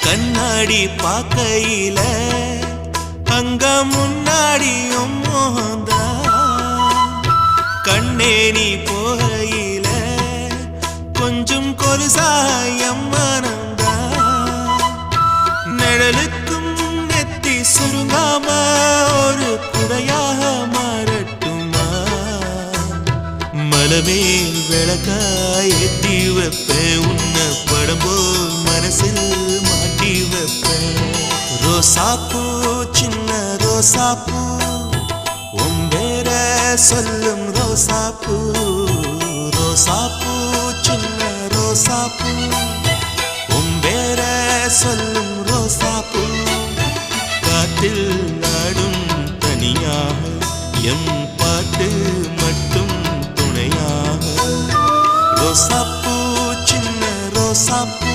கண்ணாடி பார்க்கையில அங்க முன்னாடியும் மோகந்தா கண்ணே நீ போகையில கொஞ்சம் கொலுசாயம் மனந்தா நிழலுக்கும் நெத்தி சுருங்காம ஒரு குடையாக மாறட்டுமா மலமேல் விளக்காய் ஏத்தி வைப்பேன் உன்னை படம் போல் மனசில் மாட்டி வைப்பேன் ரோசாப்பூ சின்ன ரோசாப்பூ உம்பேர சொல்லும் ரோசாப்பூ ரோசாப்பூ சின்ன ரோசாப்பூ உம்பேர சொல்லும் ரோசாப்பூ காற்றில் நாடும் தனியாக எம் பாட்டு மட்டும் துணையாக ரோசாப்பூ சின்ன ரோசாப்பூ